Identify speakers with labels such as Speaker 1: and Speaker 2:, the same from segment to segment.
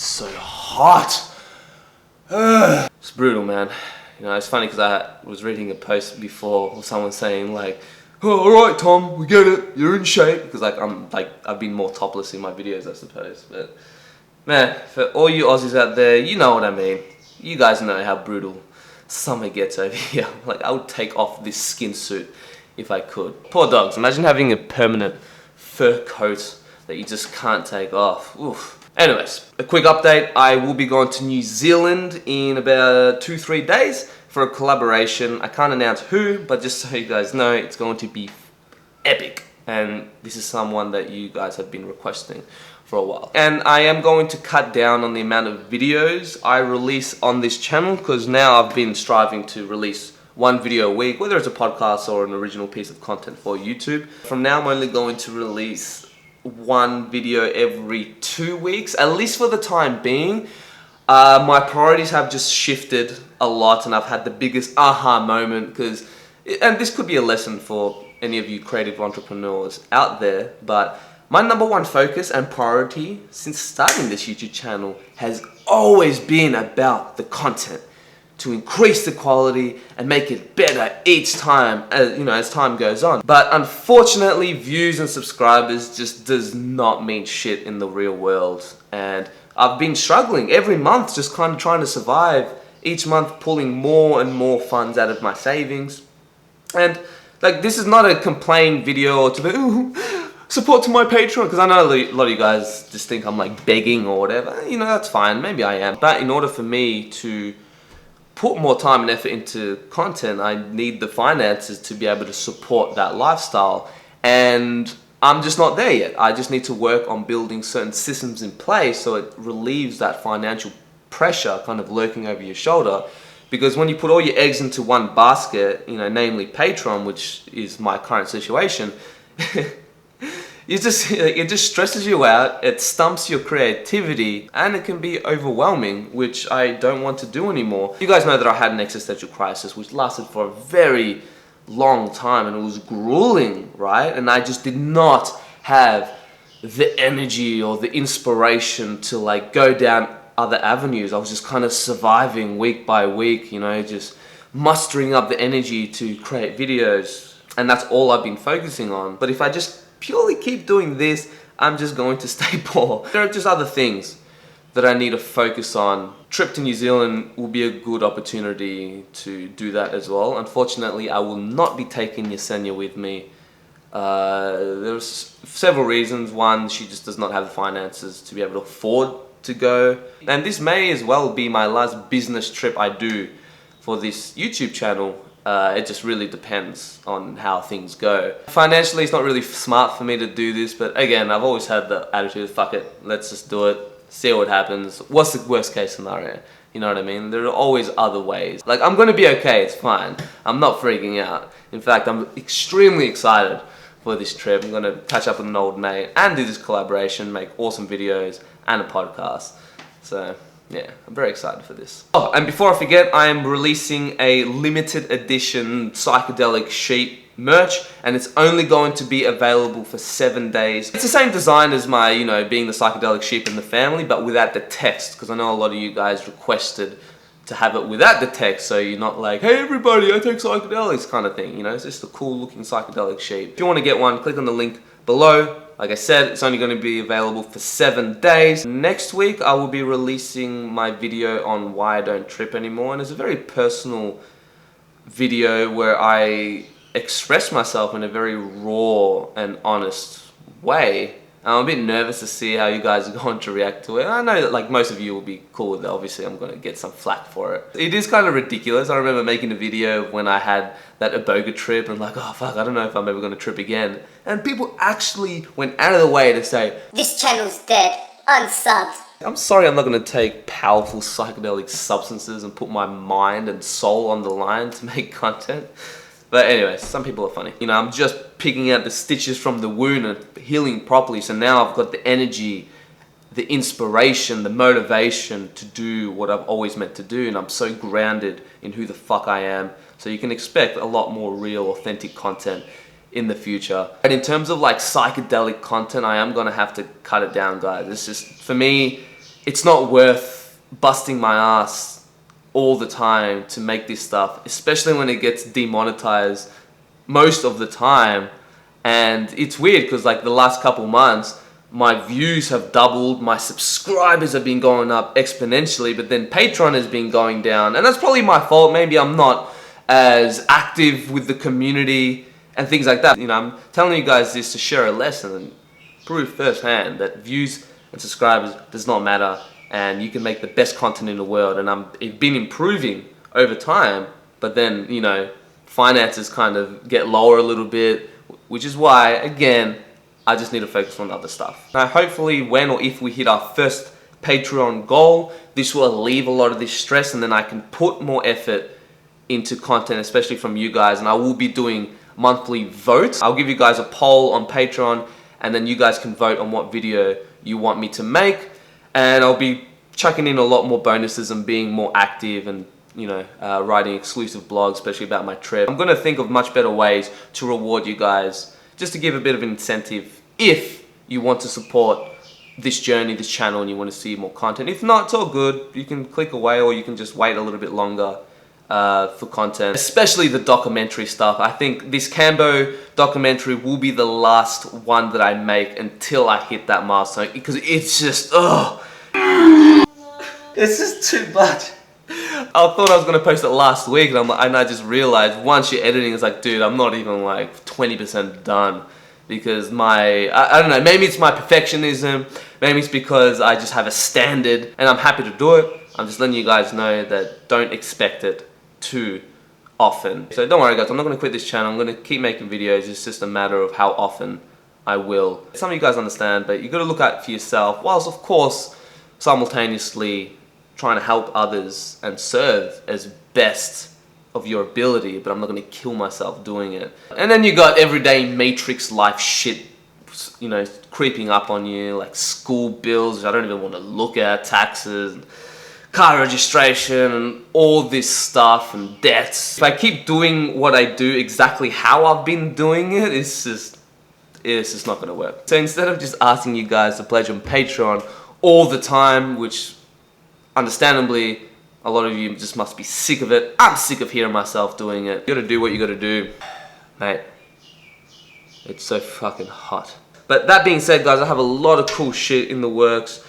Speaker 1: It's so hot. It's brutal, man. You know, it's funny because I was reading a post before of someone saying like, oh, alright Tom, we get it, you're in shape. Because I've been more topless in my videos, I suppose. But man, for all you Aussies out there, you know what I mean. You guys know how brutal summer gets over here. Like, I would take off this skin suit if I could. Poor dogs, imagine having a permanent fur coat that you just can't take off. Oof. Anyways, a quick update. I will be going to New Zealand in about 2-3 days for a collaboration. I can't announce who, but just so you guys know, it's going to be epic. And this is someone that you guys have been requesting for a while. And I am going to cut down on the amount of videos I release on this channel, because now I've been striving to release one video a week, whether it's a podcast or an original piece of content for YouTube. From now, I'm only going to release one video every 2 weeks, at least for the time being. My priorities have just shifted a lot, and I've had the biggest aha moment, because, and this could be a lesson for any of you creative entrepreneurs out there, but my number one focus and priority since starting this YouTube channel has always been about the content, to increase the quality and make it better each time, as time goes on. But unfortunately, views and subscribers just does not mean shit in the real world. And I've been struggling every month, just kind of trying to survive, each month pulling more and more funds out of my savings. And like, this is not a complaint video or to be, ooh, support to my Patreon, because I know a lot of you guys just think I'm like begging or whatever. You know, that's fine, maybe I am. But in order for me to put more time and effort into content, I need the finances to be able to support that lifestyle. And I'm just not there yet. I just need to work on building certain systems in place so it relieves that financial pressure kind of lurking over your shoulder. Because when you put all your eggs into one basket, namely Patreon, which is my current situation, it just stresses you out, it stumps your creativity, and it can be overwhelming, which I don't want to do anymore. You guys know that I had an existential crisis which lasted for a very long time, and it was grueling, right? And I just did not have the energy or the inspiration to like go down other avenues. I was just kind of surviving week by week, just mustering up the energy to create videos, and that's all I've been focusing on. But if I just purely keep doing this, I'm just going to stay poor. There are just other things that I need to focus on. Trip to New Zealand will be a good opportunity to do that as well. Unfortunately, I will not be taking Yesenia with me. There's several reasons. One, she just does not have the finances to be able to afford to go. And this may as well be my last business trip I do for this YouTube channel. It just really depends on how things go. Financially, it's not really smart for me to do this, but again, I've always had the attitude, fuck it, let's just do it, see what happens. What's the worst case scenario? You know what I mean? There are always other ways. Like, I'm gonna be okay, it's fine. I'm not freaking out. In fact, I'm extremely excited for this trip. I'm gonna catch up with an old mate and do this collaboration, make awesome videos and a podcast. So yeah, I'm very excited for this. Oh, and before I forget, I am releasing a limited edition psychedelic sheep merch, and it's only going to be available for 7 days. It's the same design as my, being the psychedelic sheep in the family, but without the text, because I know a lot of you guys requested to have it without the text, so you're not like, hey everybody, I take psychedelics kind of thing, It's just a cool looking psychedelic sheep. If you want to get one, click on the link below. Like I said, it's only going to be available for 7 days. Next week, I will be releasing my video on why I don't trip anymore. And it's a very personal video where I express myself in a very raw and honest way. I'm a bit nervous to see how you guys are going to react to it. I know that like most of you will be cool with it. Obviously, I'm going to get some flack for it. It is kind of ridiculous. I remember making a video when I had that Iboga trip and like, oh fuck, I don't know if I'm ever going to trip again. And people actually went out of the way to say,
Speaker 2: this channel's dead, unsubbed.
Speaker 1: I'm sorry, I'm not going to take powerful psychedelic substances and put my mind and soul on the line to make content. But anyway, some people are funny. I'm just picking out the stitches from the wound and healing properly. So now I've got the energy, the inspiration, the motivation to do what I've always meant to do. And I'm so grounded in who the fuck I am. So you can expect a lot more real, authentic content in the future. And in terms of like psychedelic content, I am going to have to cut it down, guys. It's just, for me, it's not worth busting my ass all the time to make this stuff, especially when it gets demonetized most of the time. And it's weird because like the last couple months, my views have doubled, my subscribers have been going up exponentially, but then Patreon has been going down. And that's probably my fault. Maybe I'm not as active with the community and things like that. You know, I'm telling you guys this to share a lesson and prove firsthand that views and subscribers does not matter, and you can make the best content in the world. And it's been improving over time, but then, you know, finances kind of get lower a little bit, which is why, again, I just need to focus on other stuff. Now, hopefully when or if we hit our first Patreon goal, this will alleviate a lot of this stress, and then I can put more effort into content, especially from you guys. And I will be doing monthly votes. I'll give you guys a poll on Patreon, and then you guys can vote on what video you want me to make. And I'll be chucking in a lot more bonuses and being more active, and you know, writing exclusive blogs, especially about my trip. I'm gonna think of much better ways to reward you guys, just to give a bit of incentive if you want to support this journey, this channel, and you want to see more content. If not, it's all good. You can click away, or you can just wait a little bit longer for content, especially the documentary stuff. I think this Cambo documentary will be the last one that I make until I hit that milestone, because it's just, it's just too much. I thought I was gonna post it last week, and I just realized once you're editing, it's like, dude, I'm not even like 20% done, because I don't know, maybe it's my perfectionism, maybe it's because I just have a standard, and I'm happy to do it. I'm just letting you guys know that don't expect it too often. So don't worry guys, I'm not gonna quit this channel. I'm gonna keep making videos. It's just a matter of how often I will. Some of you guys understand, but you gotta look out for yourself, whilst of course simultaneously trying to help others and serve as best of your ability, but I'm not going to kill myself doing it. And then you got everyday matrix life shit, you know, creeping up on you, like school bills, which I don't even want to look at, taxes, car registration, and all this stuff, and debts. If I keep doing what I do exactly how I've been doing it, it's just not going to work. So instead of just asking you guys to pledge on Patreon all the time, which understandably, a lot of you just must be sick of it. I'm sick of hearing myself doing it. You gotta do what you gotta do. Mate, it's so fucking hot. But that being said, guys, I have a lot of cool shit in the works.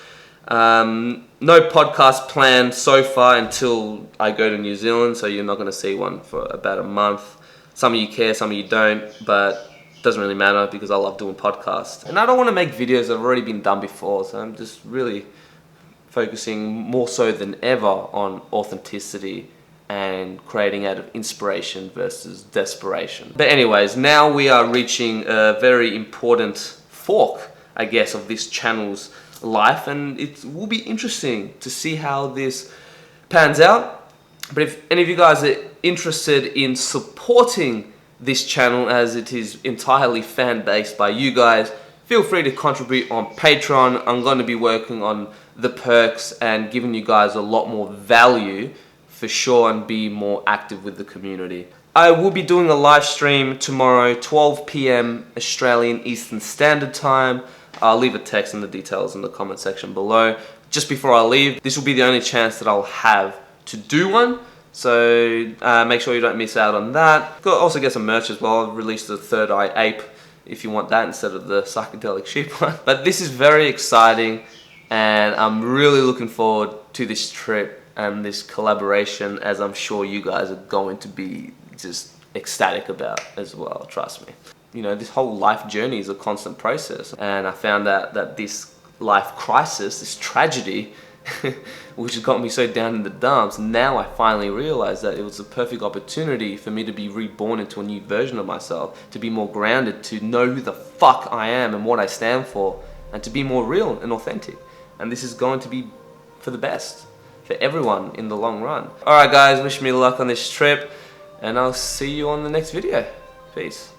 Speaker 1: No podcast planned so far until I go to New Zealand, so you're not gonna see one for about a month. Some of you care, some of you don't, but it doesn't really matter because I love doing podcasts. And I don't wanna make videos that have already been done before, so I'm just really focusing more so than ever on authenticity and creating out of inspiration versus desperation. But anyways, now we are reaching a very important fork, I guess, of this channel's life, and it will be interesting to see how this pans out. But if any of you guys are interested in supporting this channel, as it is entirely fan-based by you guys, feel free to contribute on Patreon. I'm going to be working on the perks and giving you guys a lot more value for sure, and be more active with the community. I will be doing a live stream tomorrow, 12 PM Australian Eastern Standard Time. I'll leave a text and the details in the comment section below. Just before I leave, this will be the only chance that I'll have to do one, so make sure you don't miss out on that. Also get some merch as well. I've released the Third Eye Ape if you want that instead of the psychedelic sheep one. But this is very exciting, and I'm really looking forward to this trip and this collaboration, as I'm sure you guys are going to be just ecstatic about as well, trust me. You know, this whole life journey is a constant process, and I found out that this life crisis, this tragedy, which has got me so down in the dumps, now I finally realized that it was a perfect opportunity for me to be reborn into a new version of myself, to be more grounded, to know who the fuck I am and what I stand for, and to be more real and authentic. And this is going to be for the best, for everyone in the long run. Alright guys, wish me luck on this trip, and I'll see you on the next video. Peace.